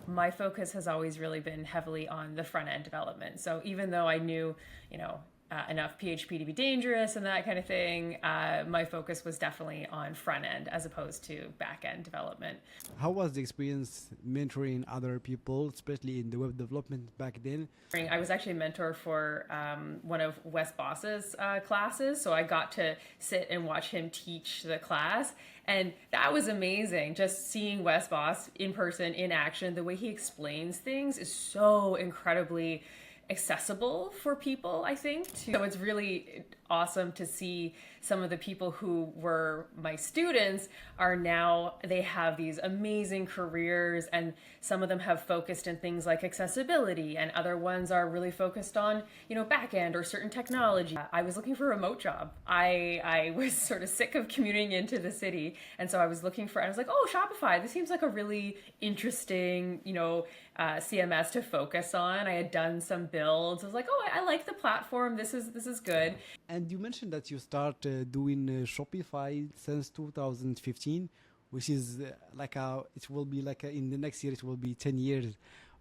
my focus has always really been heavily on the front end development. So even though I knew, enough PHP to be dangerous and that kind of thing, my focus was definitely on front end as opposed to back end development. How was the experience mentoring other people, especially in the web development back then? I was actually a mentor for one of Wes Boss's classes, so I got to sit and watch him teach the class, and that was amazing. Just seeing Wes Boss in person, in action, the way he explains things is so incredibly accessible for people, I think. So it's really awesome to see some of the people who were my students are now, they have these amazing careers, and some of them have focused in things like accessibility, and other ones are really focused on, back end or certain technology. I was looking for a remote job. I was sort of sick of commuting into the city, and so I was like, oh, Shopify, this seems like a really interesting, CMS to focus on. I had done some builds. I was like, oh, I like the platform. This is good. And you mentioned that you started doing Shopify since 2015, which is it will be in the next year, it will be 10 years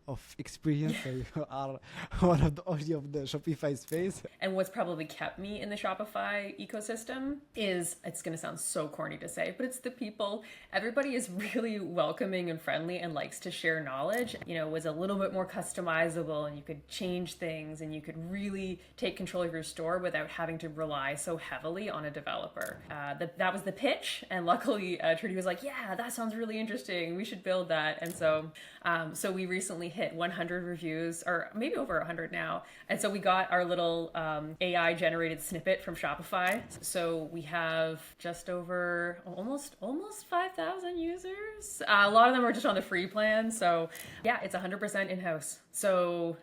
of experience. So you are one of the OG of the Shopify space. And what's probably kept me in the Shopify ecosystem is, it's going to sound so corny to say, but it's the people. Everybody is really welcoming and friendly and likes to share knowledge. It was a little bit more customizable, and you could change things, and you could really take control of your store without having to rely so heavily on a developer. That was the pitch, and luckily Trudy was like, yeah, that sounds really interesting. We should build that. And so we recently hit 100 reviews, or maybe over 100 now. And so we got our little AI generated snippet from Shopify. So we have just over almost 5,000 users. A lot of them are just on the free plan. So yeah, it's 100% in-house. So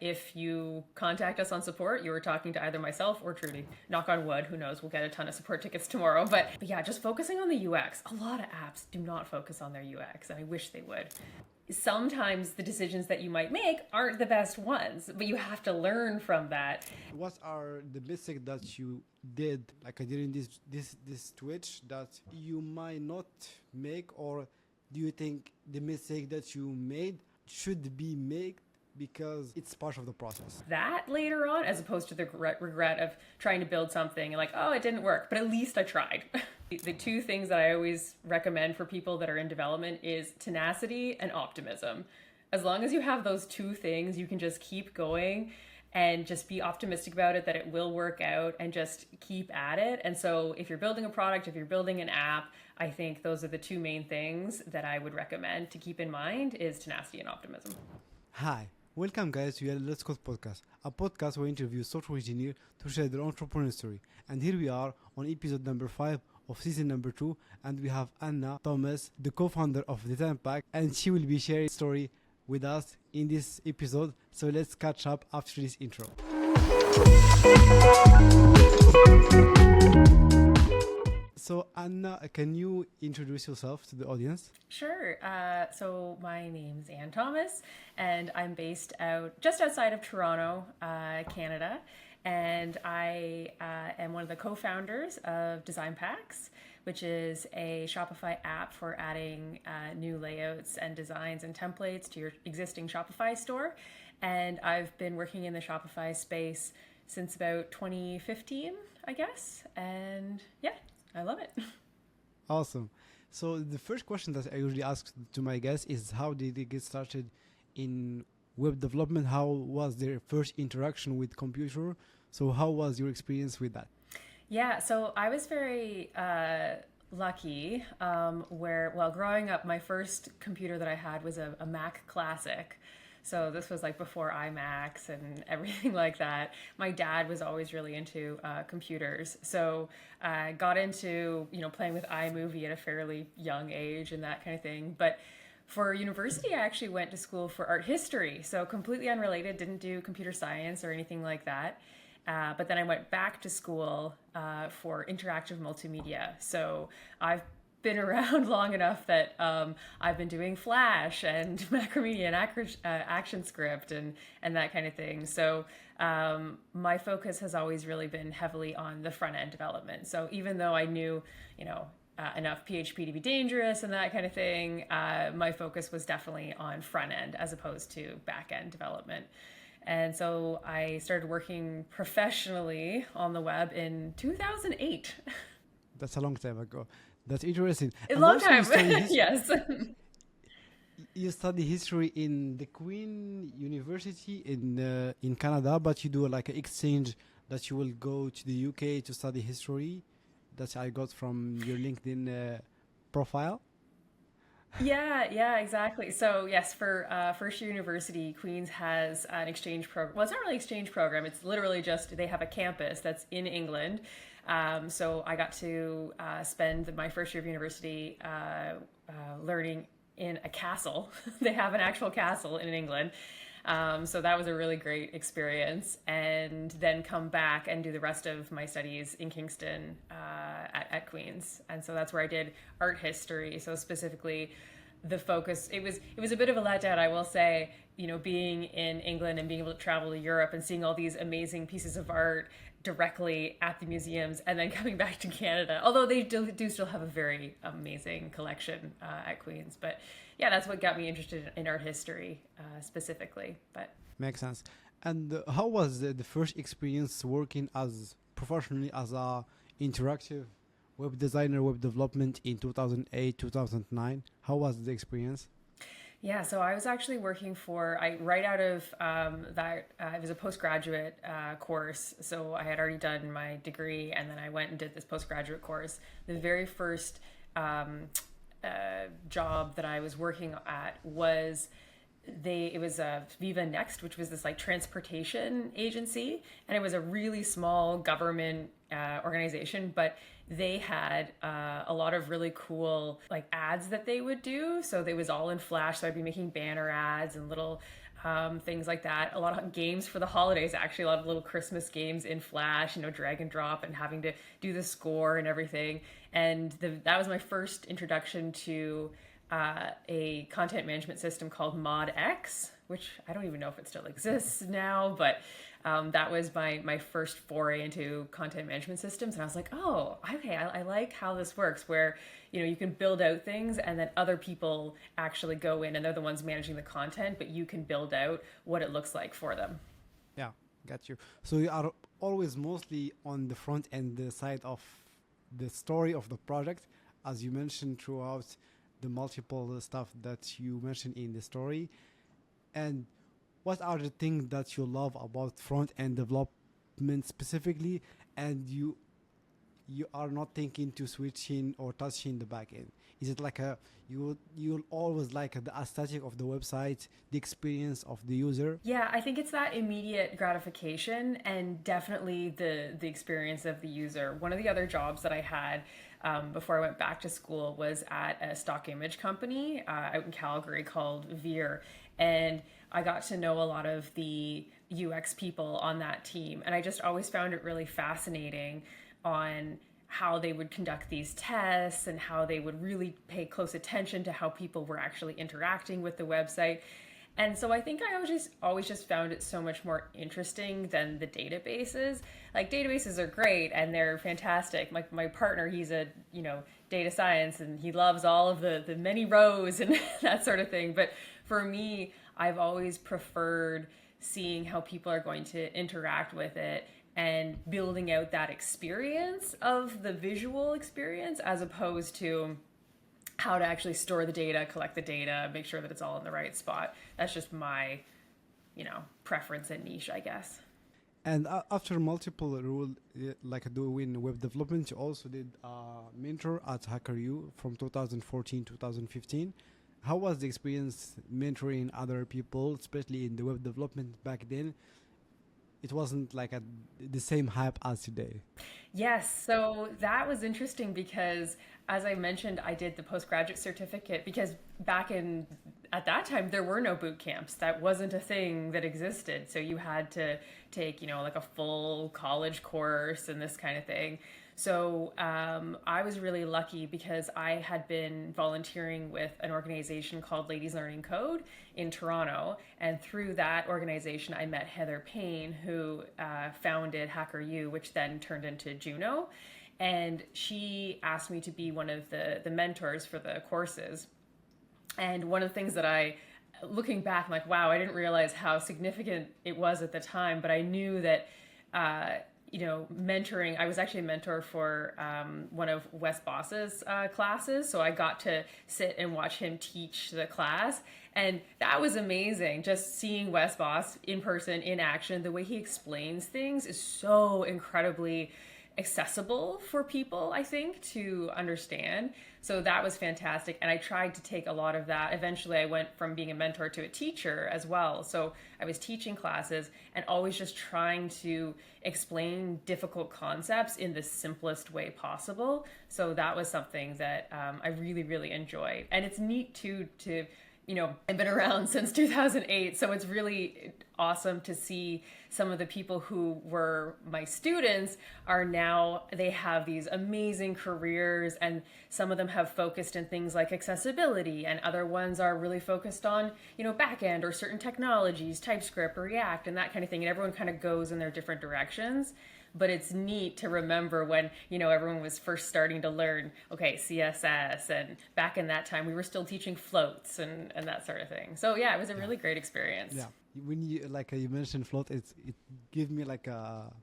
if you contact us on support, you were talking to either myself or Trudy. Knock on wood, who knows, we'll get a ton of support tickets tomorrow. But yeah, just focusing on the UX. A lot of apps do not focus on their UX, and I wish they would. Sometimes the decisions that you might make aren't the best ones, but you have to learn from that. What are the mistakes that you did, during this Twitch, that you might not make, or do you think the mistake that you made should be made because it's part of the process? That later on, as opposed to the regret of trying to build something and like, oh, it didn't work, but at least I tried. The two things that I always recommend for people that are in development is tenacity and optimism. As long as you have those two things, you can just keep going and just be optimistic about it, that it will work out, and just keep at it. And so if you're building a product, if you're building an app, I think those are the two main things that I would recommend to keep in mind is tenacity and optimism. Hi. Welcome guys to your Let's Code podcast, a podcast where we interview software engineers to share their entrepreneurial story. And here we are on episode number 5 of season number 2, and we have Anna Thomas, the co-founder of Data Impact, and she will be sharing a story with us in this episode. So let's catch up after this intro. So Anna, can you introduce yourself to the audience? Sure. So my name's Ann Thomas, and I'm based just outside of Toronto, Canada. And I am one of the co-founders of Design Packs, which is a Shopify app for adding new layouts and designs and templates to your existing Shopify store. And I've been working in the Shopify space since about 2015, I guess. And yeah, I love it. Awesome. So the first question that I usually ask to my guests is, how did they get started in web development? How was their first interaction with computer? So how was your experience with that? Yeah, so I was very lucky where growing up, my first computer that I had was a Mac Classic. So this was like before iMacs and everything like that. My dad was always really into computers. So I got into, playing with iMovie at a fairly young age and that kind of thing. But for university, I actually went to school for art history. So completely unrelated, didn't do computer science or anything like that. But then I went back to school for interactive multimedia. So I've been around long enough that I've been doing Flash and Macromedia and ActionScript and that kind of thing. So my focus has always really been heavily on the front end development. So even though I knew, enough PHP to be dangerous and that kind of thing, my focus was definitely on front end as opposed to back end development. And so I started working professionally on the web in 2008. That's a long time ago. That's interesting. A And long also time, yes. you study history in the Queen University in Canada, but you do like an exchange that you will go to the UK to study history. That I got from your LinkedIn profile. Yeah, exactly. So yes, for first year university, Queen's has an exchange program. Well, it's not really an exchange program. It's literally just they have a campus that's in England. So I got to spend my first year of university learning in a castle. They have an actual castle in England. So that was a really great experience. And then come back and do the rest of my studies in Kingston at Queen's. And so that's where I did art history. So specifically the focus, it was a bit of a letdown, I will say, you know, being in England and being able to travel to Europe and seeing all these amazing pieces of art directly at the museums and then coming back to Canada, although they do still have a very amazing collection at Queen's. But yeah, that's what got me interested in art history specifically. But Makes sense. And how was the first experience working as professionally as a interactive web designer, web development in 2008, 2009? How was the experience? yeah, so I was actually working right out of it was a postgraduate course. So I had already done my degree and then I went and did this postgraduate course. The very first job that I was working at was Viva Next, which was this like transportation agency, and it was a really small government organization, but they had a lot of really cool like ads that they would do. So it was all in Flash. So I'd be making banner ads and little things like that. A lot of games for the holidays, actually, a lot of little Christmas games in Flash, you know, drag and drop and having to do the score and everything. And that was my first introduction to a content management system called ModX, which I don't even know if it still exists now, but that was my first foray into content management systems. And I was like, oh, okay, I like how this works, where, you know, you can build out things and then other people actually go in and they're the ones managing the content, but you can build out what it looks like for them. Yeah, got you. So you are always mostly on the front end, the side of the story of the project, as you mentioned throughout the multiple stuff that you mentioned in the story. And what are the things that you love about front end development specifically, and you are not thinking to switching or touching the back end? Is it like you'll always like the aesthetic of the website, the experience of the user? Yeah, I think it's that immediate gratification and definitely the experience of the user. One of the other jobs that I had before I went back to school was at a stock image company out in Calgary called Veer. And I got to know a lot of the UX people on that team. And I just always found it really fascinating on how they would conduct these tests and how they would really pay close attention to how people were actually interacting with the website. And so I think I always just found it so much more interesting than the databases. Like, databases are great and they're fantastic. My partner, he's a, you know, data science, and he loves all of the many rows and that sort of thing. But for me, I've always preferred seeing how people are going to interact with it and building out that experience of the visual experience, as opposed to how to actually store the data, collect the data, make sure that it's all in the right spot. That's just my, you know, preference and niche, I guess. And after multiple role, like doing web development, you also did mentor at HackerU from 2014 to 2015. How was the experience mentoring other people, especially in the web development back then? It wasn't like the same hype as today. Yes, so that was interesting because, as I mentioned, I did the postgraduate certificate because at that time, there were no boot camps. That wasn't a thing that existed. So you had to take, you know, like a full college course and this kind of thing. So I was really lucky because I had been volunteering with an organization called Ladies Learning Code in Toronto. And through that organization, I met Heather Payne, who founded HackerU, which then turned into Juno. and she asked me to be one of the mentors for the courses. And one of the things that looking back, I'm like, wow, I didn't realize how significant it was at the time, but I knew that, mentoring, I was actually a mentor for one of Wes Boss's classes. So I got to sit and watch him teach the class. And that was amazing. Just seeing Wes Boss in person, in action, the way he explains things is so incredibly accessible for people, I think, to understand. So that was fantastic. And I tried to take a lot of that. Eventually, I went from being a mentor to a teacher as well. So I was teaching classes and always just trying to explain difficult concepts in the simplest way possible. So that was something that I really, really enjoyed. And it's neat too to I've been around since 2008, so it's really awesome to see some of the people who were my students are now, they have these amazing careers, and some of them have focused in things like accessibility, and other ones are really focused on, backend or certain technologies, TypeScript or React and that kind of thing, and everyone kind of goes in their different directions. But it's neat to remember when, everyone was first starting to learn, CSS. And back in that time, we were still teaching floats and that sort of thing. So, yeah, it was a really great experience. Yeah. When you mentioned float, it gave me like a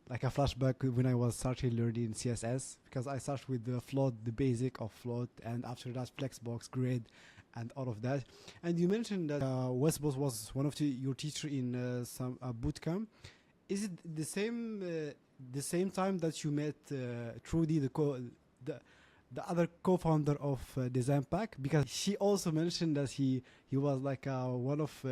flashback when I was starting learning CSS, because I started with the float, the basic of float, and after that flexbox, grid, and all of that. And you mentioned that Wes Boss was one of your teacher in some bootcamp. Is it the same time that you met Trudy, the other co-founder of Design Pack? Because she also mentioned that he was like one of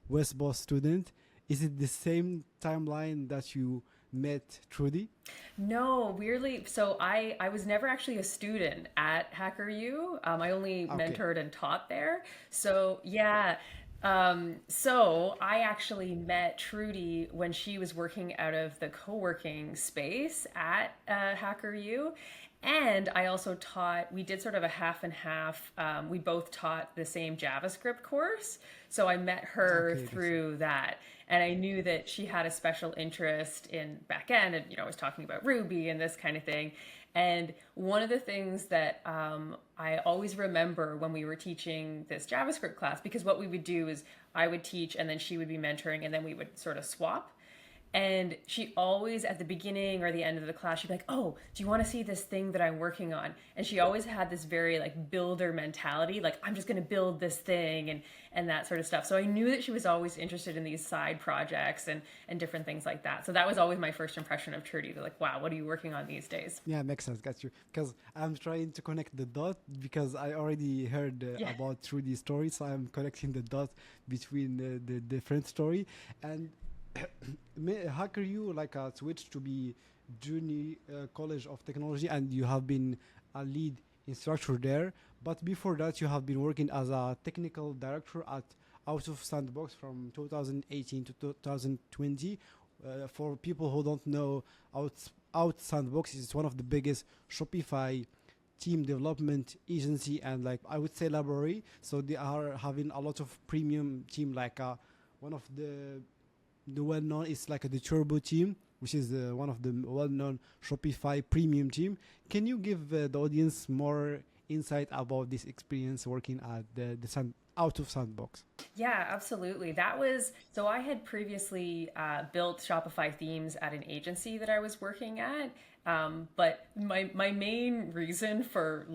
Wes Boss student. Is it the same timeline that you met Trudy? No, weirdly. So I was never actually a student at HackerU. I only mentored and taught there. So yeah. So I actually met Trudy when she was working out of the co-working space at HackerU. And I also taught, we did sort of a half and half. We both taught the same JavaScript course. So I met her through that. And I knew that she had a special interest in backend and, was talking about Ruby and this kind of thing. And one of the things that I always remember when we were teaching this JavaScript class, because what we would do is I would teach and then she would be mentoring and then we would sort of swap. And she always, at the beginning or the end of the class, she'd be like, oh, do you want to see this thing that I'm working on? And she always had this very builder mentality, I'm just going to build this thing and that sort of stuff. So I knew that she was always interested in these side projects and different things like that. So that was always my first impression of Trudy. They're like, wow, what are you working on these days? Yeah, makes sense. Got you. Because I'm trying to connect the dot, because I already heard about Trudy's story. So I'm connecting the dot between the different story. And HackerU switched to be junior college of technology, and you have been a lead instructor there. But before that, you have been working as a technical director at Out of Sandbox from 2018 to 2020. For people who don't know, Out Sandbox is one of the biggest Shopify team development agency and I would say library. So they are having a lot of premium team, one of the well-known is the Turbo team, which is one of the well-known Shopify premium team. Can you give the audience more insight about this experience working at the Out of Sandbox? Yeah, absolutely. So I had previously built Shopify themes at an agency that I was working at. But my main reason for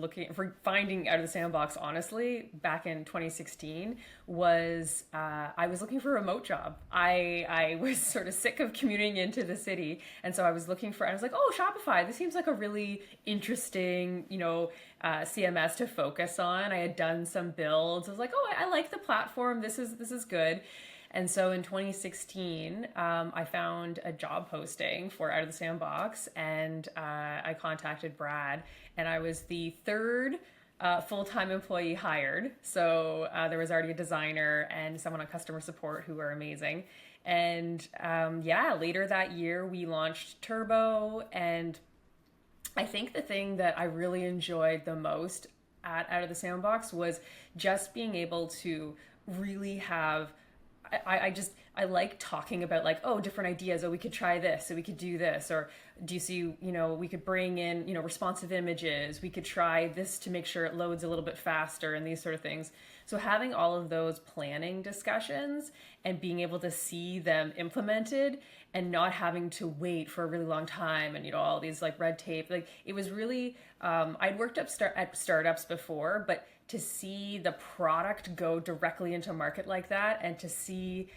finding Out of the Sandbox, honestly, back in 2016 was I was looking for a remote job. I was sort of sick of commuting into the city. And so I was looking I was like, oh, Shopify, this seems like a really interesting, CMS to focus on. I had done some builds. I was like, oh, I like the platform. This is good. And so in 2016, I found a job posting for Out of the Sandbox, and I contacted Brad, and I was the third full-time employee hired. So there was already a designer and someone on customer support who were amazing. And later that year, we launched Turbo, and I think the thing that I really enjoyed the most at Out of the Sandbox was just being able to really have I like talking about like, oh, different ideas. Oh, we could try this. So we could do this. Or do you see, we could bring in, responsive images. We could try this to make sure it loads a little bit faster and these sort of things. So having all of those planning discussions and being able to see them implemented and not having to wait for a really long time and, all these like red tape, like it was really, I'd worked at startups before, but to see the product go directly into market like that and to see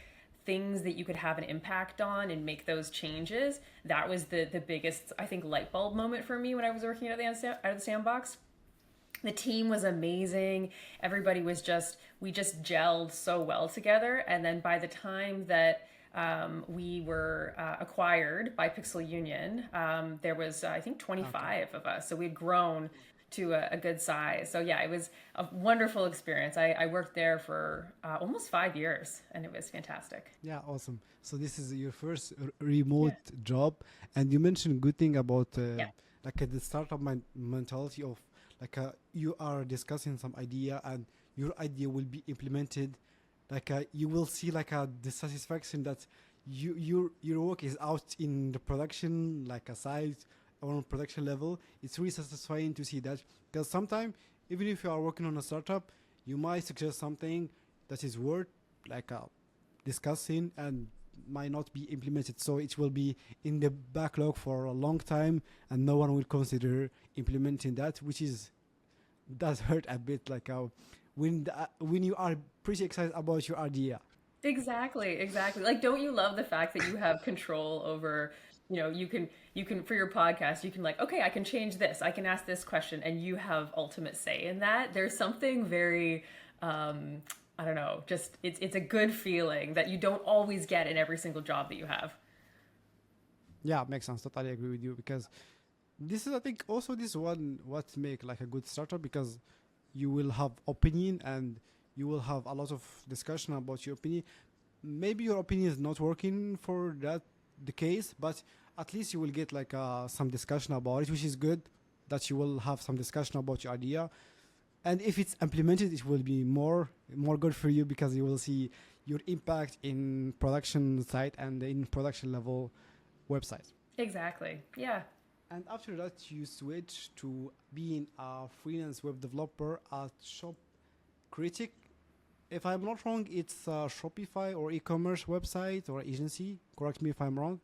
things that you could have an impact on and make those changes, that was the biggest, I think, light bulb moment for me when I was working at the Sandbox. The team was amazing. Everybody was we just gelled so well together. And then by the time that we were acquired by Pixel Union, there was, I think, 25 of us. So we had grown to a good size. So yeah, it was a wonderful experience. I worked there for almost 5 years, and it was fantastic. Yeah, awesome. So this is your first remote job, and you mentioned good thing about the startup mentality of you are discussing some idea and your idea will be implemented. You will see the satisfaction that your work is out in the production, like a site or on production level. It's really satisfying to see that, because sometimes even if you are working on a startup, you might suggest something that is worth discussing and might not be implemented, so it will be in the backlog for a long time and no one will consider implementing that, which does hurt a bit, when you are pretty excited about your idea. Exactly. Like, don't you love the fact that you have control over, you can for your podcast, you can like, okay, I can change this, I can ask this question, and you have ultimate say in that. There's something very, I don't know, just it's a good feeling that you don't always get in every single job that you have. Yeah, makes sense. Totally agree with you, because this is, I think, also this one what make like a good startup, because you will have opinion and you will have a lot of discussion about your opinion. Maybe your opinion is not working for the case, but at least you will get some discussion about it, which is good, that you will have some discussion about your idea. And if it's implemented, it will be more good for you, because you will see your impact in production site and in production level website. Exactly. Yeah. And after that, you switch to being a freelance web developer at Shop Critic. If I'm not wrong, it's a Shopify or e-commerce website or agency. Correct me if I'm wrong.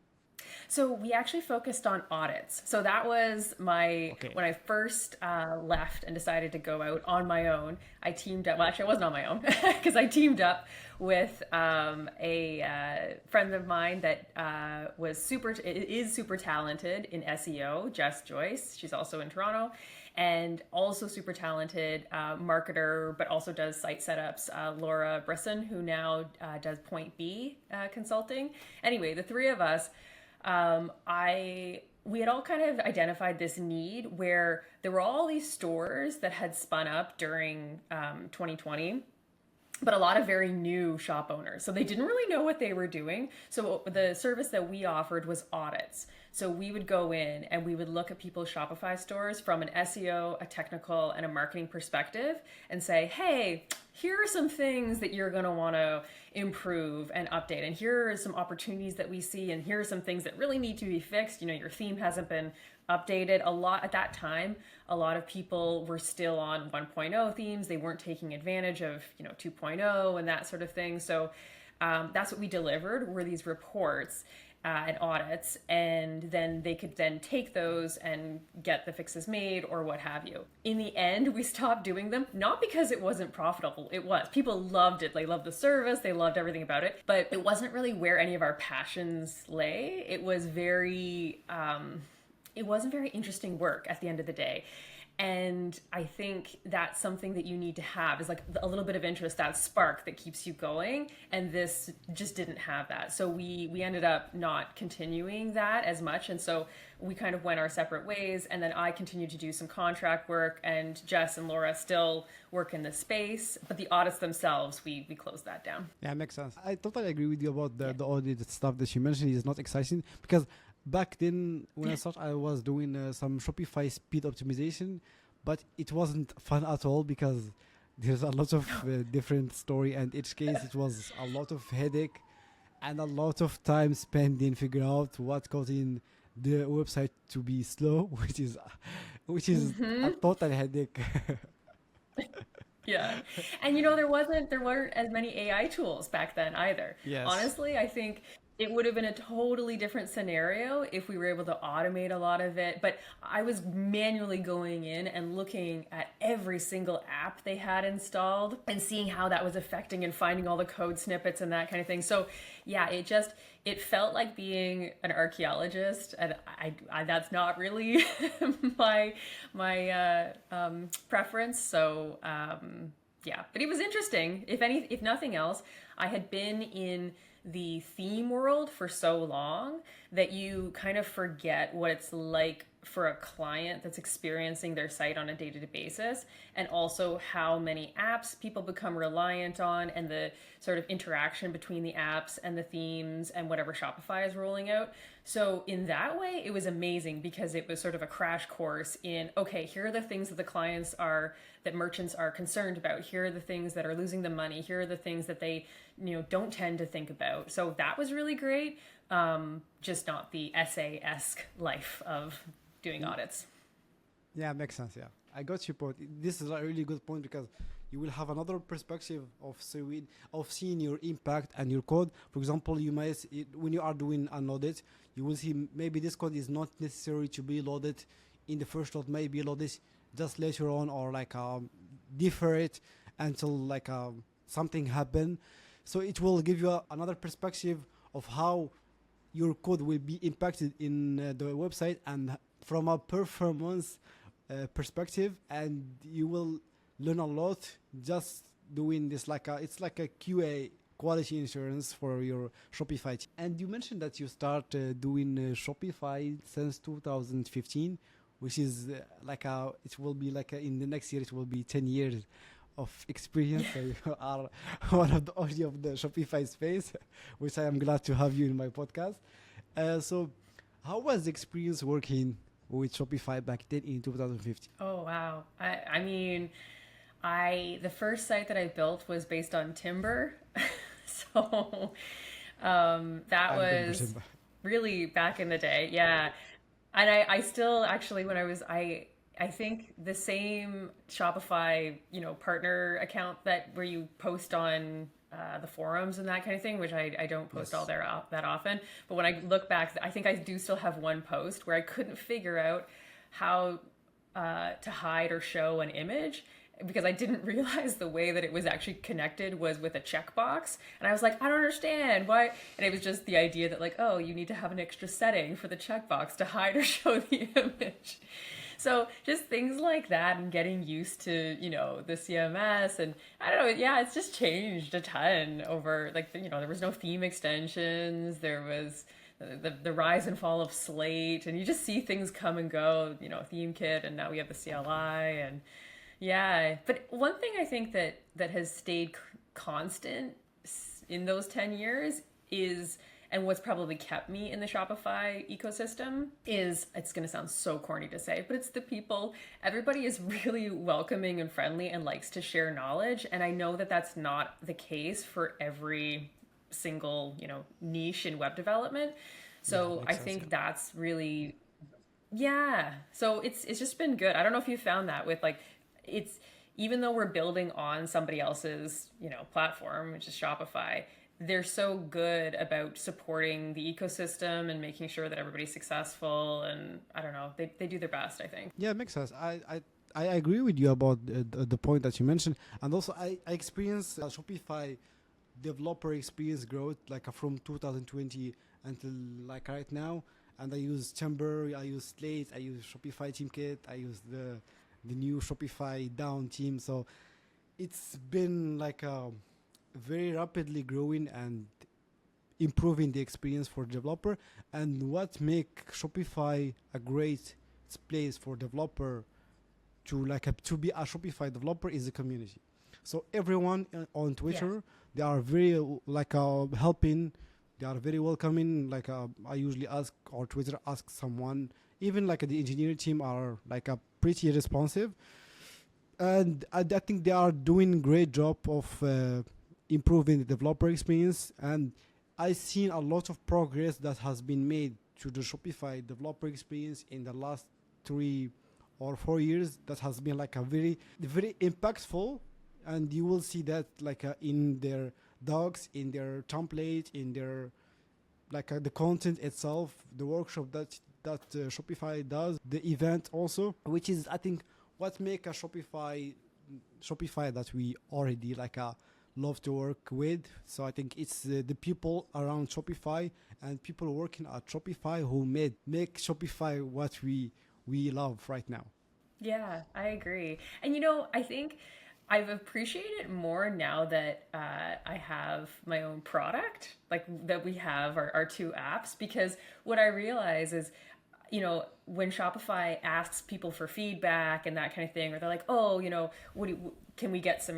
So we actually focused on audits. So that was when I first left and decided to go out on my own. I teamed up. Well, actually, I wasn't on my own, because I teamed up with a friend of mine that is super talented in SEO, Jess Joyce. She's also in Toronto, and also super talented marketer, but also does site setups, Laura Brisson, who now does Point B consulting. Anyway, the three of us, we had all kind of identified this need where there were all these stores that had spun up during 2020, but a lot of very new shop owners. So they didn't really know what they were doing. So the service that we offered was audits. So we would go in and we would look at people's Shopify stores from an SEO, a technical, and a marketing perspective and say, hey, here are some things that you're going to want to improve and update. And here are some opportunities that we see. And here are some things that really need to be fixed. Your theme hasn't been updated a lot at that time. A lot of people were still on 1.0 themes. They weren't taking advantage of 2.0 and that sort of thing. So that's what we delivered, were these reports and audits, and then they could then take those and get the fixes made or what have you. In the end, we stopped doing them, not because it wasn't profitable. It was. People loved it. They loved the service. They loved everything about it. But it wasn't really where any of our passions lay. It was it wasn't very interesting work at the end of the day. And I think that's something that you need to have, is like a little bit of interest, that spark that keeps you going. And this just didn't have that. So we ended up not continuing that as much. And so we kind of went our separate ways. And then I continued to do some contract work, and Jess and Laura still work in the space. But the audits themselves, we closed that down. Yeah, makes sense. I totally agree with you about the audit stuff that you mentioned is not exciting, because back then, when I started, I was doing some Shopify speed optimization, but it wasn't fun at all, because there's a lot of different story, and each case it was a lot of headache and a lot of time spent in figuring out what causing the website to be slow, which is a Hmm. total headache. Yeah. And there weren't as many AI tools back then either. Yes. Honestly, I think it would have been a totally different scenario if we were able to automate a lot of it. But I was manually going in and looking at every single app they had installed and seeing how that was affecting and finding all the code snippets and that kind of thing. So yeah, it felt like being an archaeologist, and that's not really my preference. So yeah, but it was interesting. If nothing else, I had been in the theme world for so long that you kind of forget what it's like for a client that's experiencing their site on a day-to-day basis, and also how many apps people become reliant on, and the sort of interaction between the apps and the themes and whatever Shopify is rolling out. So in that way it was amazing because it was sort of a crash course in, okay, here are the things that the clients are that merchants are concerned about, here are the things that are losing them money, here are the things that they don't tend to think about. So that was really great. Just not the essay-esque life of doing audits. Yeah, makes sense. Yeah, I got your point. This is a really good point because you will have another perspective of seeing your impact and your code. For example, when you are doing an audit, you will see maybe this code is not necessary to be loaded in the first load. Maybe load this just later on, or like defer it until like something happen. So it will give you another perspective of how your code will be impacted in the website, and from a performance perspective, and you will learn a lot just doing this. It's like a QA, quality insurance, for your Shopify. And you mentioned that you start doing Shopify since 2015, which is it will be in the next year it will be 10 years of experience. So you are one of the OG of the Shopify space, which I am glad to have you in my podcast. So how was the experience working with Shopify back then in 2015? Oh wow. I mean, I the first site that I built was based on Timber. So I that remember was Simba. really back in the day. Yeah. And I still actually, when I think the same Shopify, partner account that where you post on the forums and that kind of thing, which I don't post all Yes. there that often. But when I look back, I think I do still have one post where I couldn't figure out how to hide or show an image, because I didn't realize the way that it was actually connected was with a checkbox. And I was like, I don't understand why. And it was just the idea that, like, oh, you need to have an extra setting for the checkbox to hide or show the image. So just things like that, and getting used to, the CMS. And I don't know, yeah, it's just changed a ton over, like, there was no theme extensions. There was the rise and fall of Slate, and you just see things come and go, theme kit, and now we have the CLI. And yeah, but one thing I think that has stayed constant in those 10 years is, and what's probably kept me in the Shopify ecosystem is, it's going to sound so corny to say, but it's the people. Everybody is really welcoming and friendly and likes to share knowledge. And I know that that's not the case for every single, niche in web development. Yeah, So I makes sense. Yeah. think that's really, yeah. So it's just been good. I don't know if you found that with, like, it's, even though we're building on somebody else's, platform, which is Shopify, they're so good about supporting the ecosystem and making sure that everybody's successful. And I don't know, they do their best, I think. Yeah, it makes sense. I agree with you about the point that you mentioned, and also I experienced Shopify developer experience growth from 2020 until like right now. And I use Timber, I use Slate, I use Shopify Team Kit, I use the new Shopify Down team. So it's been like very rapidly growing and improving the experience for developer. And what make Shopify a great place for developer to be a Shopify developer is the community. So everyone on Yes. Twitter, they are very helping. They are very welcoming. I usually ask, or Twitter asks someone. Even the engineering team are pretty responsive. And I think they are doing great job of improving the developer experience. And I've seen a lot of progress that has been made to the Shopify developer experience in the last 3 or 4 years. That has been like a very impactful, and you will see that like in their docs, in their template, in their like the content itself, the workshop that Shopify does, the event also, which is I think what make a Shopify that we already like love to work with. So I think it's the people around Shopify and people working at Shopify who make Shopify what we love right now. Yeah, I agree. And I think I've appreciated it more now that I have my own product, like that we have our two apps, because what I realize is, when Shopify asks people for feedback and that kind of thing, or they're like, oh, can we get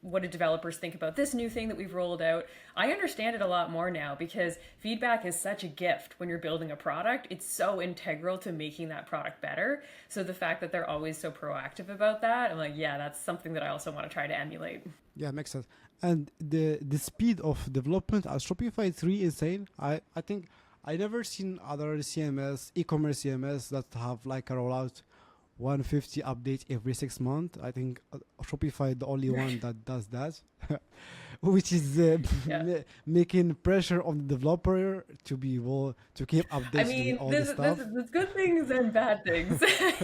what do developers think about this new thing that we've rolled out? I understand it a lot more now because feedback is such a gift when you're building a product. It's so integral to making that product better. So the fact that they're always so proactive about that, I'm like, yeah, that's something that I also want to try to emulate. Yeah, makes sense. And the speed of development at Shopify is really insane. I think I never seen other CMS, e-commerce CMS that have like a rollout 150 update every 6 months. I think Shopify the only one that does that, which is making pressure on the developer to be able to keep updates I with mean, all the stuff. there's good things and bad things.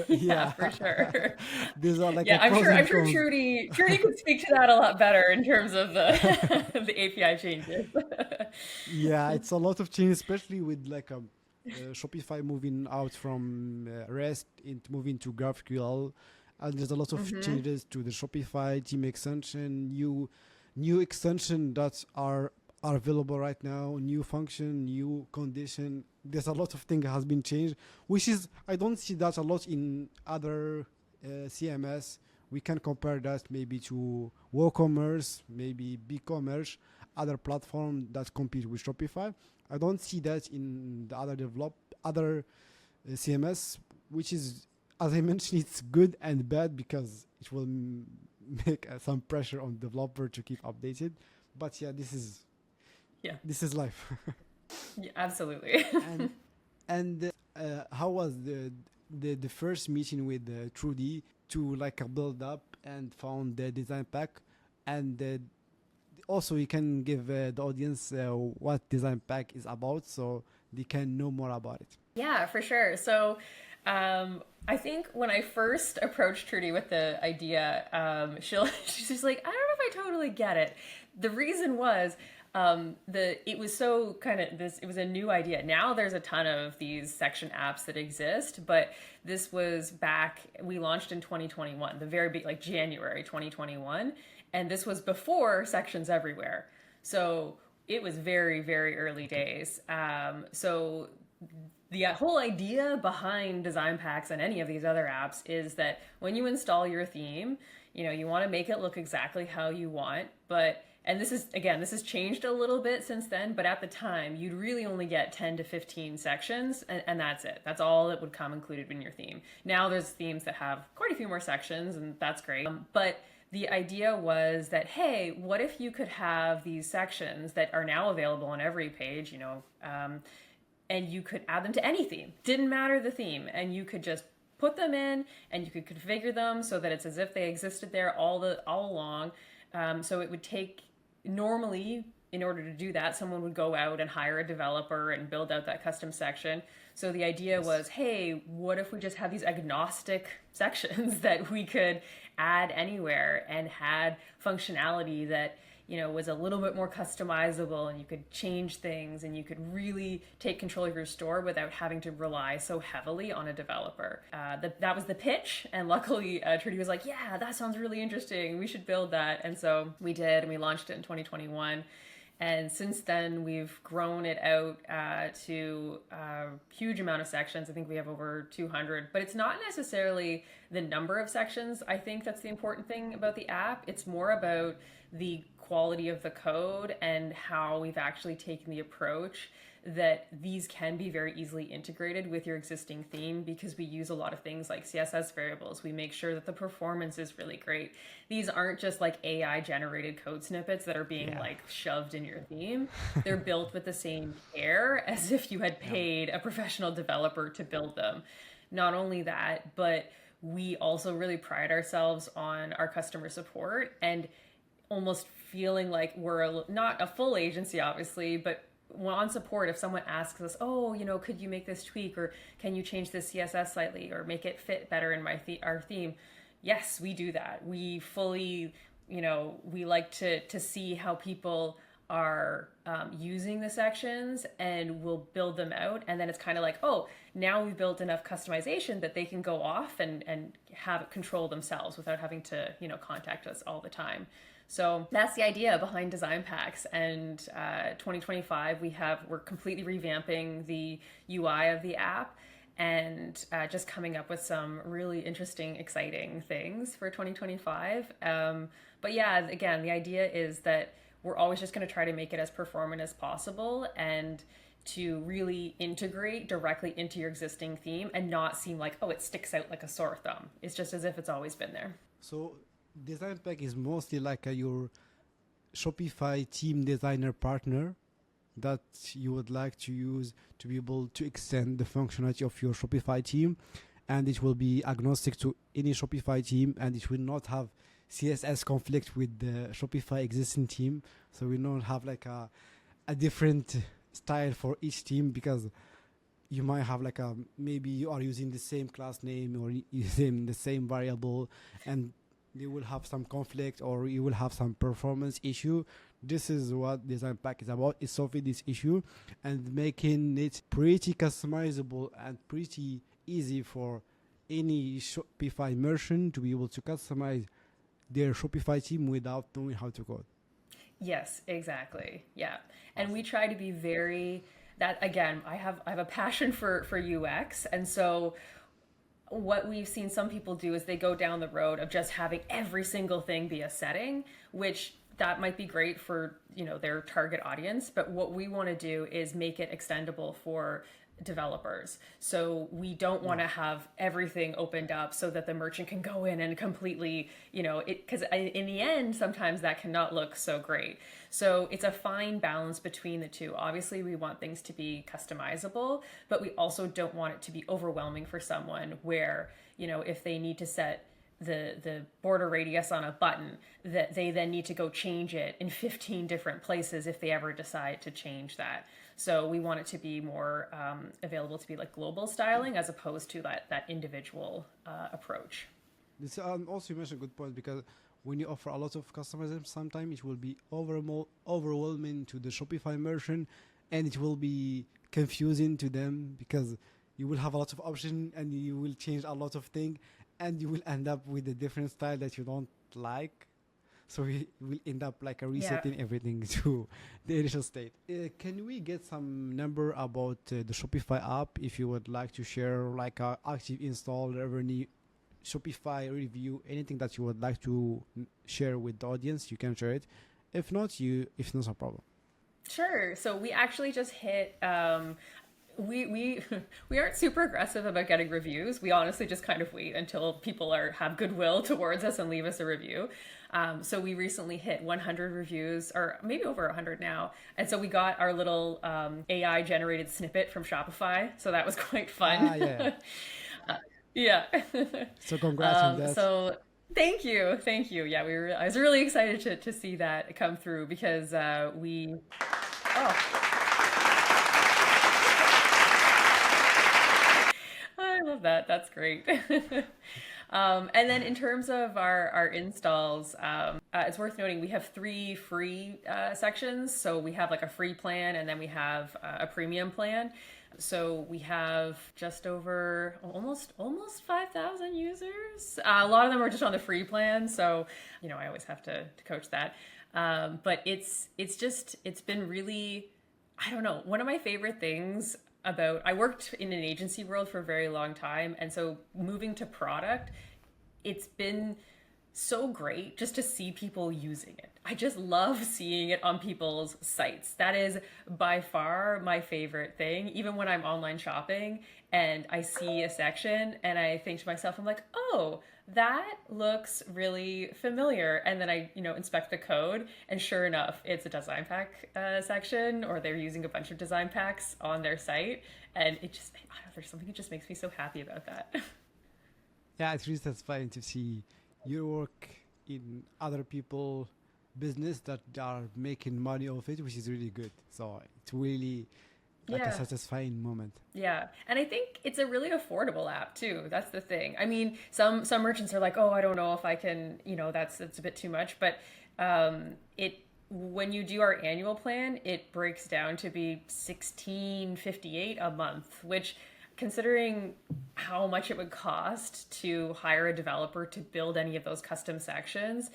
Yeah, for sure. These are like I'm pros sure and cons. Trudy could speak to that a lot better in terms of the the API changes. Yeah, it's a lot of change, especially with like Shopify moving out from REST into moving to GraphQL, and there's a lot of changes to the Shopify team extension, new extension that are available right now, new function, new condition. There's a lot of things has been changed, which is I don't see that a lot in other CMS. We can compare that maybe to WooCommerce, maybe BigCommerce, other platform that compete with Shopify. I don't see that in the other CMS, which is, as I mentioned, it's good and bad because it will make some pressure on developer to keep updated. But yeah, this is life. Yeah, absolutely. And how was the first meeting with Trudy to like build up and found the design pack, and also you can give the audience what design pack is about so they can know more about it. Yeah, for sure. So I think when I first approached Trudy with the idea, she's just like, I don't know if I totally get it. The reason was it was so kind of this, it was a new idea. Now there's a ton of these section apps that exist, but this was we launched in 2021, the very big, like January 2021. And this was before sections everywhere. So it was very, very early days. So the whole idea behind design packs and any of these other apps is that when you install your theme, you want to make it look exactly how you want, and this has changed a little bit since then, but at the time, you'd really only get 10 to 15 sections, and that's it. That's all that would come included in your theme. Now there's themes that have quite a few more sections, and that's great. But the idea was that, hey, what if you could have these sections that are now available on every page, and you could add them to any theme. Didn't matter the theme, and you could just put them in, and you could configure them so that it's as if they existed there all along. So it would take, normally, in order to do that, someone would go out and hire a developer and build out that custom section. So the idea was, hey, what if we just have these agnostic sections that we could add anywhere and had functionality that was a little bit more customizable, and you could change things, and you could really take control of your store without having to rely so heavily on a developer. That was the pitch, and luckily Trudy was like, yeah, that sounds really interesting. We should build that. And so we did, and we launched it in 2021. And since then, we've grown it out to a huge amount of sections. I think we have over 200, but it's not necessarily the number of sections. I think that's the important thing about the app. It's more about the quality of the code and how we've actually taken the approach that these can be very easily integrated with your existing theme, because we use a lot of things like CSS variables. We make sure that the performance is really great. These aren't just like AI generated code snippets that are being like shoved in your theme. They're built with the same care as if you had paid a professional developer to build them. Not only that, but we also really pride ourselves on our customer support and almost feeling like we're not a full agency, obviously, but on support, if someone asks us, oh, could you make this tweak, or can you change this CSS slightly or make it fit better in our theme? Yes, we do that. We fully, we like to see how people are using the sections, and we'll build them out. And then it's kind of like, oh, now we've built enough customization that they can go off and have it control themselves without having to, contact us all the time. So that's the idea behind design packs. And 2025, we're completely revamping the UI of the app, and just coming up with some really interesting, exciting things for 2025. But yeah, again, the idea is that we're always just going to try to make it as performant as possible, and to really integrate directly into your existing theme and not seem like, oh, it sticks out like a sore thumb. It's just as if it's always been there. So design pack is mostly like your Shopify team designer partner that you would like to use to be able to extend the functionality of your Shopify team, and it will be agnostic to any Shopify team, and it will not have CSS conflict with the Shopify existing team. So we don't have like a different style for each team, because you might have like maybe you are using the same class name or using the same variable, and they will have some conflict, or you will have some performance issue. This is what design pack is about, is solving this issue and making it pretty customizable and pretty easy for any Shopify merchant to be able to customize their Shopify team without knowing how to code. Yes, exactly. Yeah. And we try to be again, I have a passion for UX. And so what we've seen some people do is they go down the road of just having every single thing be a setting, which that might be great for, their target audience. But what we want to do is make it extendable for developers. So we don't want to have everything opened up so that the merchant can go in and completely, because in the end, sometimes that cannot look so great. So it's a fine balance between the two. Obviously, we want things to be customizable, but we also don't want it to be overwhelming for someone where, if they need to set the border radius on a button, that they then need to go change it in 15 different places if they ever decide to change that. So we want it to be more available to be like global styling as opposed to that individual approach. This also you mentioned a good point, because when you offer a lot of customization, sometimes it will be overwhelming to the Shopify merchant, and it will be confusing to them, because you will have a lot of options and you will change a lot of things, and you will end up with a different style that you don't like. So we will end up like resetting everything to the initial state. Can we get some number about the Shopify app, if you would like to share, like active install, revenue, Shopify review, anything that you would like to share with the audience? You can share it. If not, it's not a problem. Sure. So we actually just hit. We aren't super aggressive about getting reviews. We honestly just kind of wait until people have goodwill towards us and leave us a review. So we recently hit 100 reviews, or maybe over 100 now. And so we got our little AI generated snippet from Shopify. So that was quite fun. Yeah. Yeah. So congrats on that. So thank you. Yeah, I was really excited to see that come through, because I love that. That's great. And then in terms of our installs, it's worth noting we have 3 free sections. So we have like a free plan, and then we have a premium plan. So we have just over almost 5,000 users. A lot of them are just on the free plan. So, I always have to coach that. But it's been really, I don't know, one of my favorite things I worked in an agency world for a very long time. And so moving to product, it's been so great just to see people using it. I just love seeing it on people's sites. That is by far my favorite thing. Even when I'm online shopping and I see a section and I think to myself, I'm like, oh, that looks really familiar. And then I, inspect the code, and sure enough, it's a design pack section, or they're using a bunch of design packs on their site. And it just, I don't know, there's something that just makes me so happy about that. Yeah, it's really satisfying to see your work in other people business that are making money off it, which is really good. So it's really like a Yeah. satisfying moment. Yeah. And I think it's a really affordable app too. That's the thing. I mean, some merchants are like, "Oh, I don't know if I can, that's a bit too much." But it when you do our annual plan, it breaks down to be 16.58 a month, which, considering how much it would cost to hire a developer to build any of those custom sections,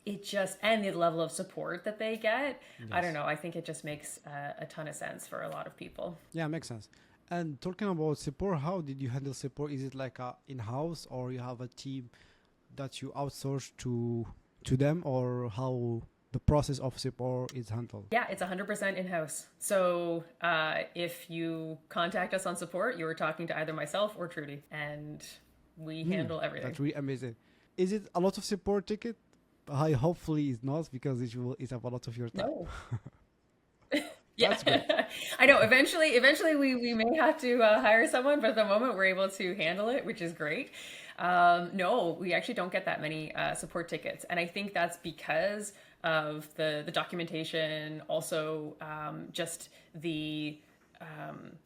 it just, and the level of support that they get, I don't Yes. know, I think it just makes a ton of sense for a lot of people. Yeah, makes sense. And talking about support, how did you handle support? Is it like a in-house, or you have a team that you outsource to them, or how the process of support is handled? Yeah, it's 100% in-house. So if you contact us on support, you are talking to either myself or Trudy, and we handle everything. That's really amazing. Is it a lot of support ticket? I hopefully it's not, because it will eat up a lot of your time. No. Yeah, That's good. I know. Eventually, we may have to hire someone, but at the moment, we're able to handle it, which is great. No, we actually don't get that many support tickets, and I think that's because of the documentation, also just the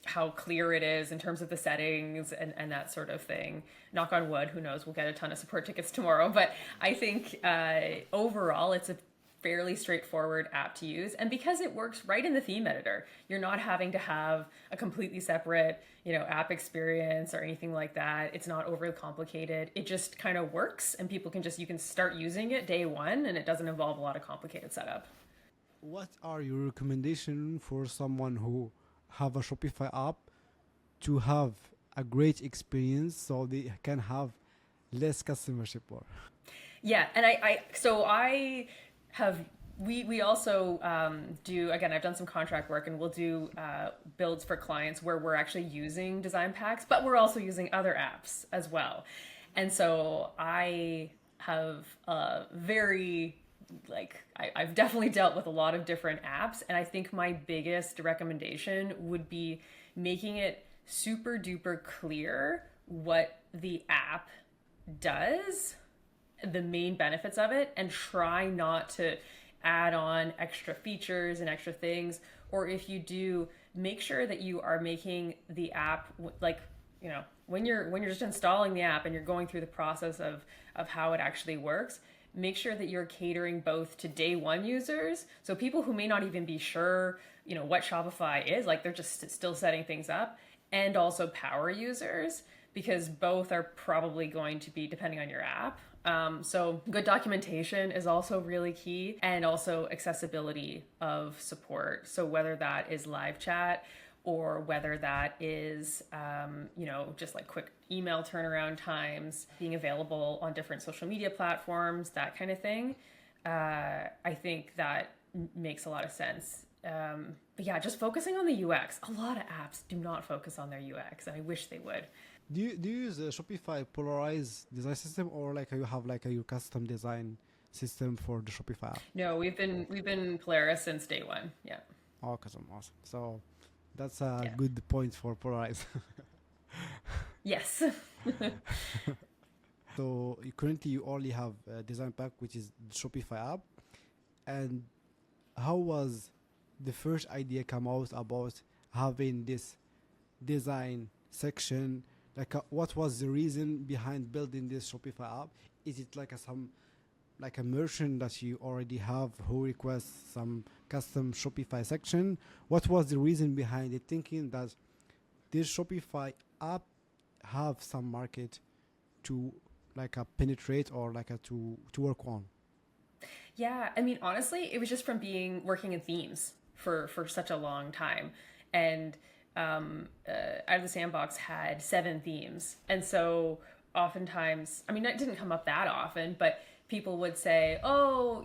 how clear it is in terms of the settings and that sort of thing. Knock on wood, who knows? We'll get a ton of support tickets tomorrow, but I think overall, it's a fairly straightforward app to use, and because it works right in the theme editor, you're not having to have a completely separate app experience or anything like that. It's not overly complicated. It just kind of works, and you can start using it day one, and it doesn't involve a lot of complicated setup. What are your recommendations for someone who have a Shopify app to have a great experience so they can have less customer support? Yeah, and I have we also do, again, I've done some contract work, and we'll do builds for clients where we're actually using design packs, but we're also using other apps as well. And so I have I've definitely dealt with a lot of different apps, and I think my biggest recommendation would be making it super duper clear what the app does, the main benefits of it, and try not to add on extra features and extra things. Or if you do, make sure that you are making the app when you're just installing the app and you're going through the process of how it actually works, make sure that you're catering both to day one users, so people who may not even be sure what Shopify is, like they're just still setting things up, and also power users, because both are probably going to be depending on your app. So good documentation is also really key, and also accessibility of support. So whether that is live chat, or whether that is, just like quick email turnaround times, being available on different social media platforms, that kind of thing. I think that makes a lot of sense. But yeah, just focusing on the UX. A lot of apps do not focus on their UX, and I wish they would. Do you use a Shopify polarized design system, or like you have like your custom design system for the Shopify app? No, we've been Polaris since day one. Yeah. Oh, custom, awesome. So that's a Yeah. good point for polarized. Yes. So currently you only have a design pack, which is the Shopify app. And how was the first idea come out about having this design section? Like, what was the reason behind building this Shopify app? Is it like a merchant that you already have who requests some custom Shopify section? What was the reason behind it, thinking that this Shopify app have some market to penetrate, or to work on? Yeah, I mean, honestly, it was just from working in themes for such a long time, and Out of the Sandbox had 7 themes, and so oftentimes, I mean, it didn't come up that often, but people would say, oh,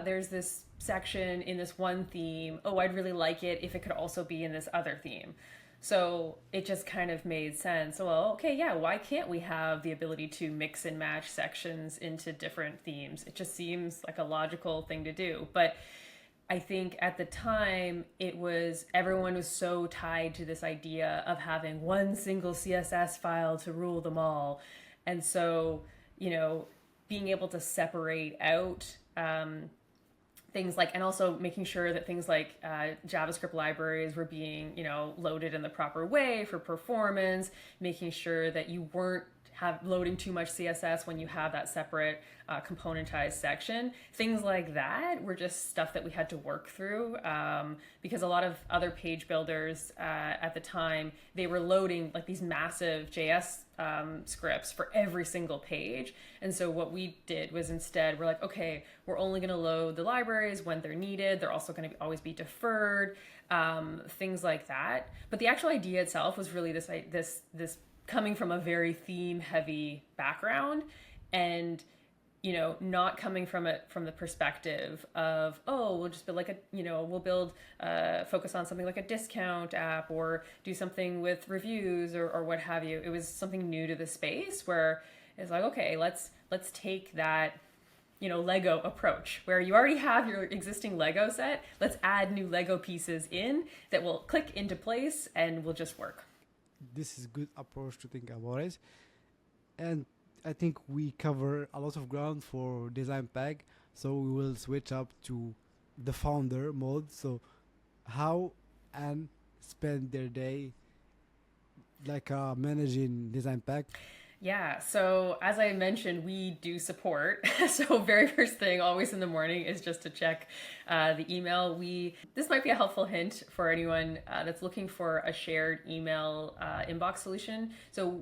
there's this section in this one theme. Oh, I'd really like it if it could also be in this other theme. So it just kind of made sense. Well, okay, yeah, why can't we have the ability to mix and match sections into different themes? It just seems like a logical thing to do. But I think at the time everyone was so tied to this idea of having one single CSS file to rule them all. And so, being able to separate out things like, and also making sure that things like JavaScript libraries were being, loaded in the proper way for performance, making sure that you weren't loading too much CSS when you have that separate componentized section. Things like that were just stuff that we had to work through because a lot of other page builders at the time, they were loading like these massive JS scripts for every single page. And so what we did was instead, we're like, okay, we're only going to load the libraries when they're needed. They're also going to always be deferred, things like that. But the actual idea itself was really this coming from a very theme heavy background and not coming from it from the perspective of, oh, we'll just build like we'll build focus on something like a discount app or do something with reviews or what have you. It was something new to the space where it's like, okay, let's take that Lego approach where you already have your existing Lego set. Let's add new Lego pieces in that will click into place and will just work. This is a good approach to think about it. And I think we cover a lot of ground for design pack, so we will switch up to the founder mode. So how Anne spend their day like managing design pack? Yeah, so as I mentioned, we do support. So very first thing always in the morning is just to check the email. This might be a helpful hint for anyone that's looking for a shared email inbox solution. So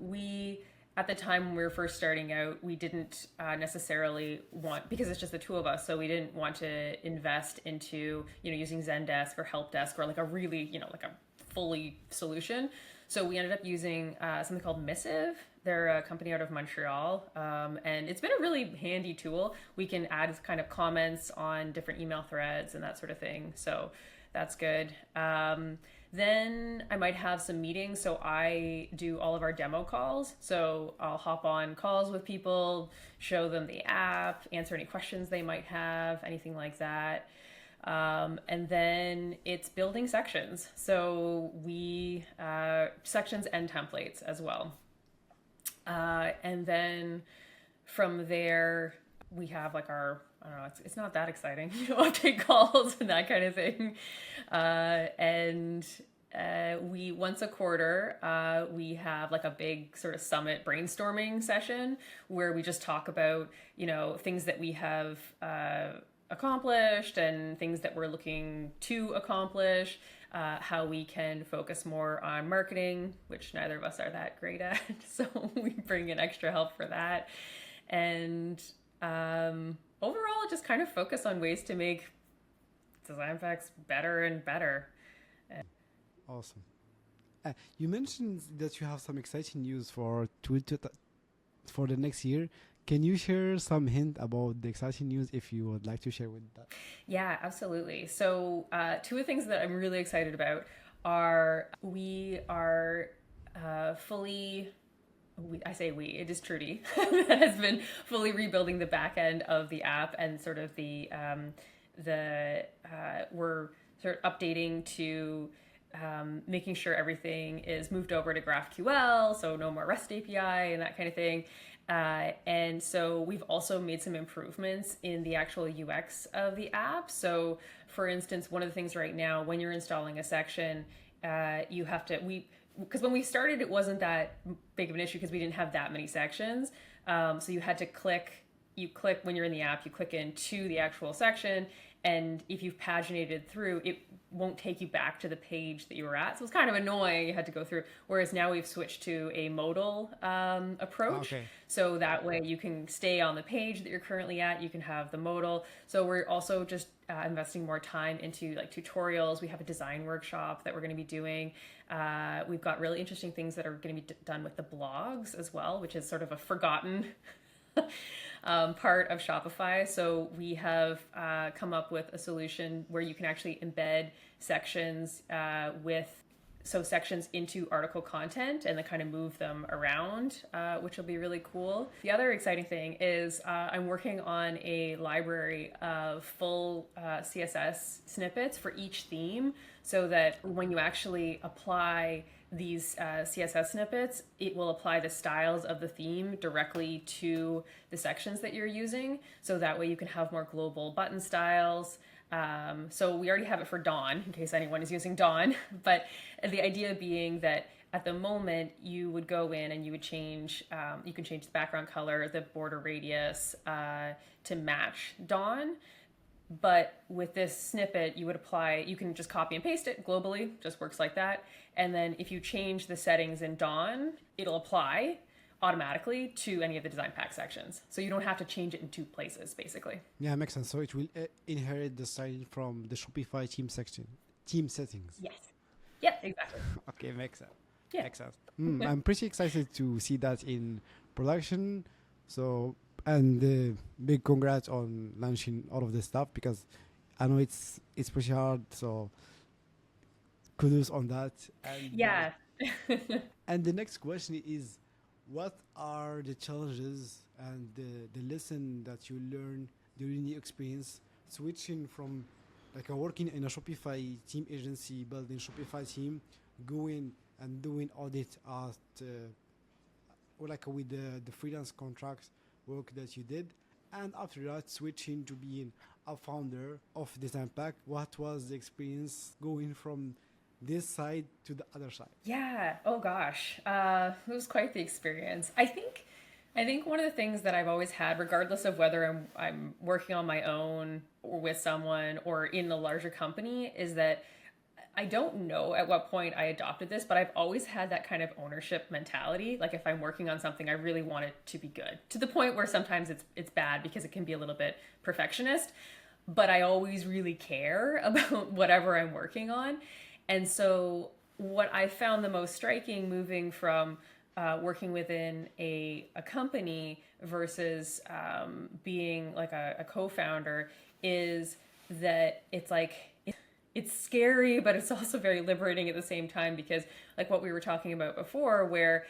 at the time when we were first starting out, we didn't necessarily want, because it's just the two of us, so we didn't want to invest into, using Zendesk or Helpdesk or like a really, like a fully solution. So we ended up using something called Missive. They're a company out of Montreal, and it's been a really handy tool. We can add kind of comments on different email threads and that sort of thing. So that's good. Then I might have some meetings. So I do all of our demo calls. So I'll hop on calls with people, show them the app, answer any questions they might have, anything like that. And then it's building sections. So sections and templates as well. And then from there, we have like our, I don't know, it's not that exciting, update calls and that kind of thing. And we once a quarter, we have like a big sort of summit brainstorming session where we just talk about, things that we have accomplished and things that we're looking to accomplish, how we can focus more on marketing, which neither of us are that great at. So we bring in extra help for that. And overall, just kind of focus on ways to make design packs better and better. Awesome. You mentioned that you have some exciting news for the next year. Can you share some hint about the exciting news if you would like to share with that? Yeah, absolutely. So two of the things that I'm really excited about are we are it is Trudy that has been fully rebuilding the back end of the app and sort of we're sort of updating to making sure everything is moved over to GraphQL, so no more REST API and that kind of thing. And so we've also made some improvements in the actual UX of the app. So for instance, one of the things right now, when you're installing a section, you have to, because when we started, it wasn't that big of an issue because we didn't have that many sections. So you had to click when you're in the app, you click into the actual section. And if you've paginated through, it won't take you back to the page that you were at. So it's kind of annoying. You had to go through. Whereas now we've switched to a modal approach. Okay. So that way you can stay on the page that you're currently at. You can have the modal. So we're also just investing more time into like tutorials. We have a design workshop that we're going to be doing. We've got really interesting things that are going to be done with the blogs as well, which is sort of a forgotten part of Shopify. So we have come up with a solution where you can actually embed sections sections into article content and then kind of move them around, which will be really cool. The other exciting thing is I'm working on a library of full CSS snippets for each theme so that when you actually apply these CSS snippets, it will apply the styles of the theme directly to the sections that you're using. So that way you can have more global button styles. So we already have it for Dawn, in case anyone is using Dawn. But the idea being that at the moment you would go in and you would change, you can change the background color, the border radius to match Dawn. But with this snippet, you would apply, you can just copy and paste it globally, just works like that. And then if you change the settings in Dawn, it'll apply automatically to any of the design pack sections. So you don't have to change it in two places, basically. Yeah, makes sense. So it will inherit the style from the Shopify team section, team settings. Yes. Yeah, exactly. Okay, makes sense. Yeah. Makes sense. I'm pretty excited to see that in production. So, and big congrats on launching all of this stuff, because I know it's pretty hard. So kudos on that. And, Yeah. and the next question is, what are the challenges and the lesson that you learn during the experience switching from like working in a Shopify team agency, building Shopify team, going and doing audit at or like with the freelance contracts work that you did, and after that switching to being a founder of Design Pack? What was the experience going from this side to the other side? Yeah. Oh gosh. It was quite the experience. I think one of the things that I've always had, regardless of whether I'm working on my own or with someone or in a larger company, is that I don't know at what point I adopted this, but I've always had that kind of ownership mentality. Like if I'm working on something, I really want it to be good, to the point where sometimes it's bad because it can be a little bit perfectionist, but I always really care about whatever I'm working on. And so what I found the most striking moving from working within a company versus being like a co-founder is that it's like, it's scary, but it's also very liberating at the same time, because like what we were talking about before, where,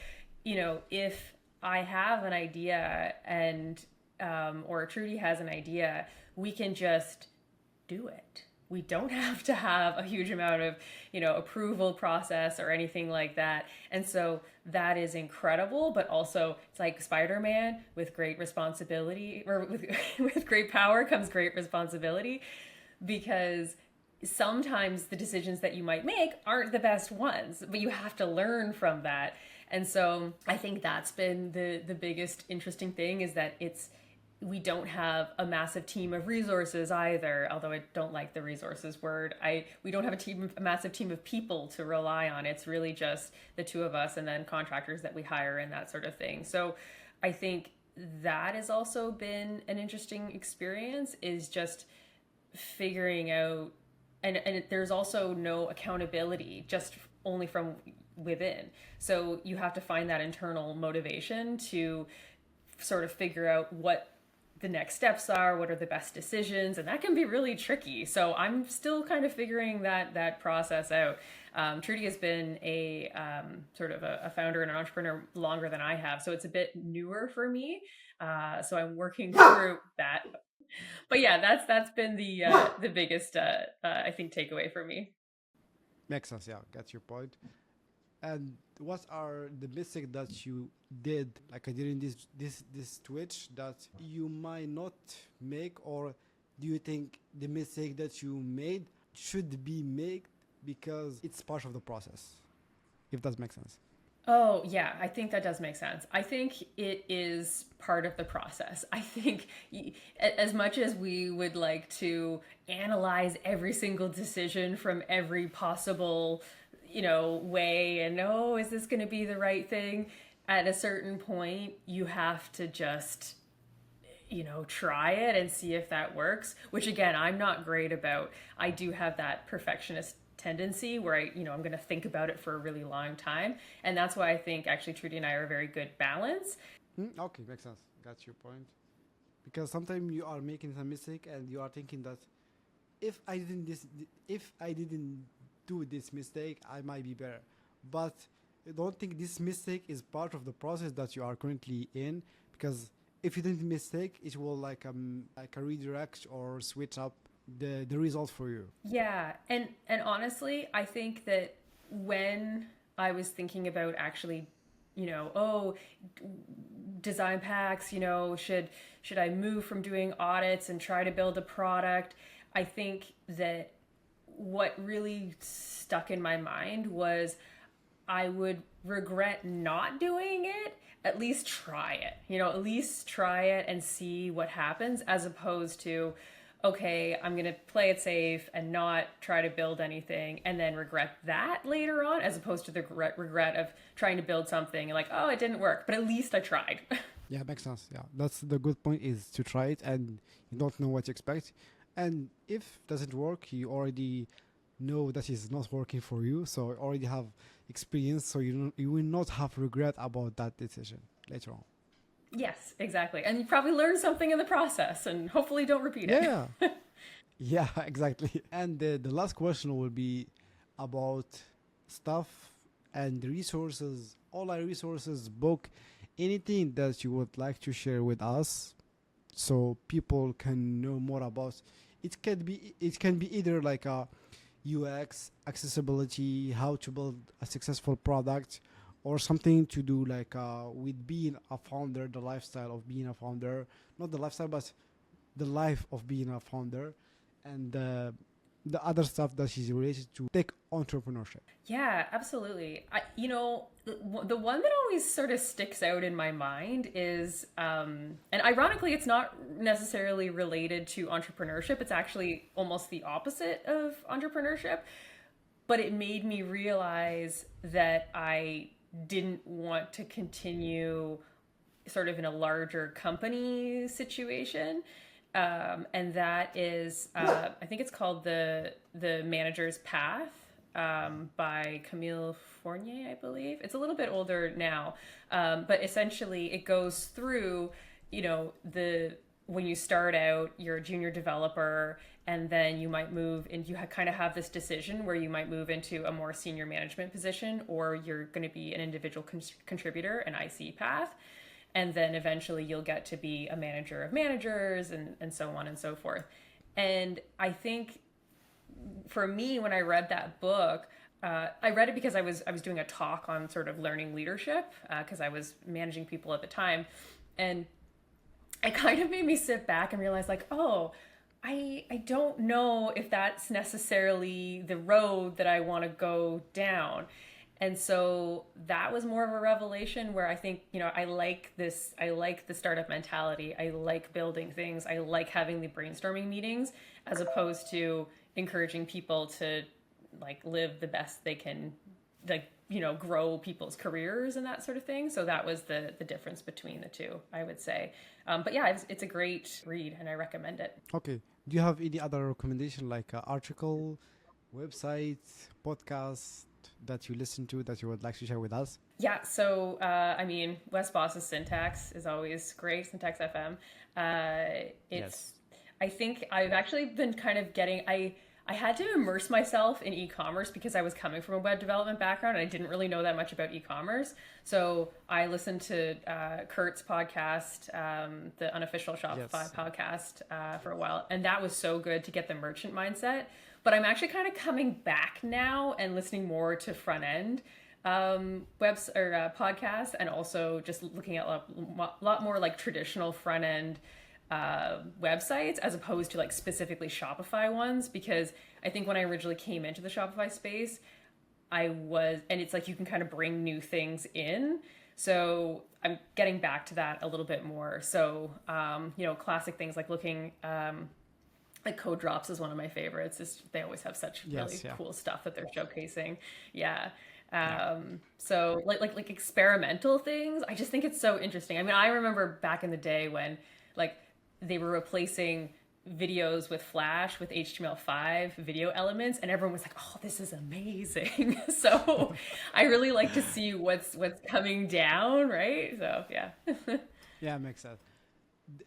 if I have an idea and, or Trudy has an idea, we can just do it. We don't have to have a huge amount of, approval process or anything like that. And so that is incredible, but also it's like Spider-Man with great responsibility, or with great power comes great responsibility, because sometimes the decisions that you might make aren't the best ones, but you have to learn from that. And so I think that's been the biggest interesting thing, is that we don't have a massive team of resources either, although I don't like the resources word. We don't have a massive team of people to rely on. It's really just the two of us and then contractors that we hire and that sort of thing. So I think that has also been an interesting experience, is just figuring out, and there's also no accountability, just only from within. So you have to find that internal motivation to sort of figure out what the next steps are, what are the best decisions, and that can be really tricky. So I'm still kind of figuring that process out. Trudy has been a sort of a founder and an entrepreneur longer than I have, so it's a bit newer for me. So I'm working through that. But yeah, that's been the biggest I think takeaway for me. Makes sense. Yeah, got your point. And what are the mistakes that you did, like during this Twitch, that you might not make, or do you think the mistake that you made should be made because it's part of the process? If that makes sense. Oh, yeah, I think that does make sense. I think it is part of the process. I think as much as we would like to analyze every single decision from every possible, way, and oh, is this going to be the right thing? At a certain point, you have to just, try it and see if that works, which again, I'm not great about. I do have that perfectionist tendency where I'm going to think about it for a really long time. And that's why I think actually Trudy and I are a very good balance. Okay, makes sense. got your point. Because sometimes you are making some mistake and you are thinking that if I didn't this, if I didn't do this mistake, I might be better. But I don't think this mistake is part of the process that you are currently in. Because if you didn't mistake, it will like a redirect or switch up the result for you. Yeah, and honestly, I think that when I was thinking about actually, design packs, should I move from doing audits and try to build a product? I think that what really stuck in my mind was I would regret not doing it. At least try it, at least try it and see what happens, as opposed to, okay, I'm going to play it safe and not try to build anything and then regret that later on, as opposed to the regret of trying to build something and like, oh, it didn't work, but at least I tried. Yeah, makes sense. Yeah, that's the good point, is to try it and you don't know what to expect. And if it doesn't work, you already know that it's not working for you. So you already have experience. So you will not have regret about that decision later on. Yes, exactly. And you probably learn something in the process and hopefully don't repeat it. Yeah. Yeah, exactly. And the last question will be about stuff and resources, online resources, book, anything that you would like to share with us so people can know more about. It can be either like a UX, accessibility, how to build a successful product, or something to do like with being a founder, the lifestyle of being a founder, not the lifestyle, but the life of being a founder, and the other stuff that is related to tech entrepreneurship. Yeah, absolutely. The one that always sort of sticks out in my mind is, and ironically, it's not necessarily related to entrepreneurship. It's actually almost the opposite of entrepreneurship. But it made me realize that I didn't want to continue sort of in a larger company situation. And that is, I think it's called the Manager's Path, by Camille Fournier, I believe. It's a little bit older now, but essentially it goes through, when you start out, you're a junior developer, and then you might move, and you kind of have this decision where you might move into a more senior management position, or you're going to be an individual contributor, an IC path. And then eventually you'll get to be a manager of managers, and so on and so forth. And I think for me, when I read that book, I read it because I was doing a talk on sort of learning leadership, because I was managing people at the time. And it kind of made me sit back and realize like, oh, I don't know if that's necessarily the road that I want to go down. And so that was more of a revelation where I think, I like the startup mentality. I like building things. I like having the brainstorming meetings, as opposed to encouraging people to like live the best they can, like, grow people's careers and that sort of thing. So that was the difference between the two, I would say. But yeah, it's a great read and I recommend it. Okay. Do you have any other recommendation, like article, website, podcast that you listen to that you would like to share with us? Yeah, so Wes Boss's Syntax is always great. Syntax FM. Yes. I think I've actually been kind of I had to immerse myself in e-commerce because I was coming from a web development background and I didn't really know that much about e-commerce. So I listened to Kurt's podcast, the unofficial Shopify podcast, for a while. And that was so good to get the merchant mindset. But I'm actually kind of coming back now and listening more to front end podcasts, and also just looking at a lot more like traditional front end websites, as opposed to like specifically Shopify ones, because I think when I originally came into the Shopify space, and it's like you can kind of bring new things in. So I'm getting back to that a little bit more. So, classic things like looking, like Code Drops is one of my favorites. They always have such really cool stuff that they're showcasing. Yeah. So like experimental things, I just think it's so interesting. I mean, I remember back in the day when like they were replacing videos with Flash with HTML5 video elements, and everyone was like, oh, this is amazing. So I really like to see what's coming down, right? So yeah. Yeah, makes sense.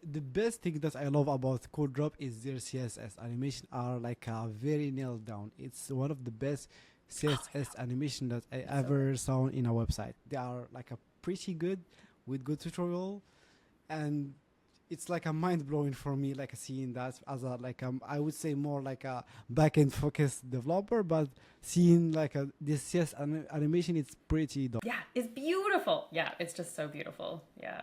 the best thing that I love about CodeDrop is their CSS animation are like very nailed down. It's one of the best Oh CSS animation that I yeah, so good. ever saw in a website. They are like a pretty good with good tutorial, and it's like a mind blowing for me, like seeing that as a like I would say more like a back end focused developer, but seeing like this CS animation, it's pretty dope. Yeah, it's beautiful. Yeah, it's just so beautiful. Yeah.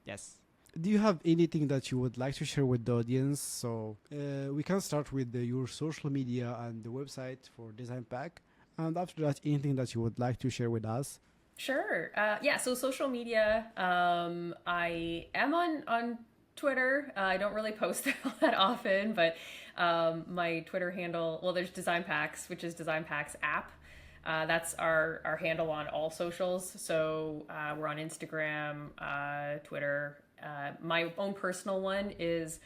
Yes. Do you have anything that you would like to share with the audience? So we can start with your social media and the website for Design Pack, and after that, anything that you would like to share with us. Sure. Yeah. So social media. I am on Twitter. I don't really post there all that often, but my Twitter handle. Well, there's Design Packs, which is Design Packs app. That's our handle on all socials. So we're on Instagram, Twitter. My own personal one is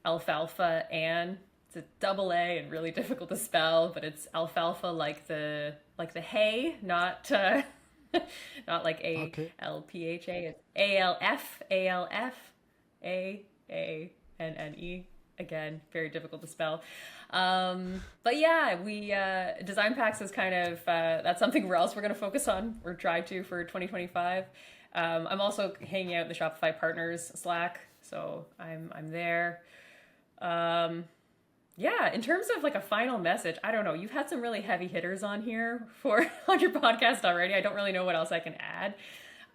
Alfalfa Ann. It's a double A and really difficult to spell, but it's alfalfa like the hay, not not like Okay. ALPHA. It's ALFALFAANNE. Again, very difficult to spell. But yeah, we design packs is kind of that's something else we're going to focus on or try to for 2025. I'm also hanging out in the Shopify Partners Slack, so I'm there. Um, yeah, in terms of like a final message, I don't know. You've had some really heavy hitters on here for on your podcast already. I don't really know what else I can add.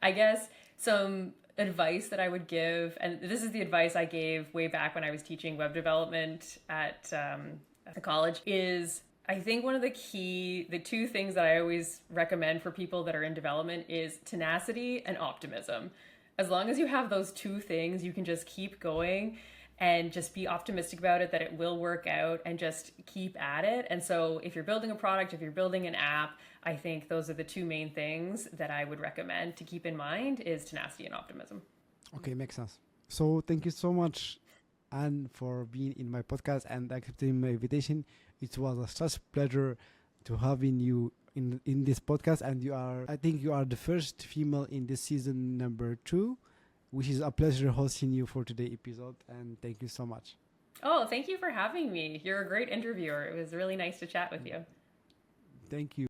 I guess some advice that I would give, and this is the advice I gave way back when I was teaching web development at the college, is I think one of the two things that I always recommend for people that are in development is tenacity and optimism. As long as you have those two things, you can just keep going and just be optimistic about it that it will work out and just keep at it. And so if you're building a product, if you're building an app, I think those are the two main things that I would recommend to keep in mind is tenacity and optimism. Okay, makes sense. So thank you so much, Anne, for being in my podcast and accepting my invitation. It was such pleasure to having you in this podcast, and I think you are the first female in this season number 2, which is a pleasure hosting you for today's episode. And thank you so much. Oh, thank you for having me. You're a great interviewer. It was really nice to chat with you. Thank you.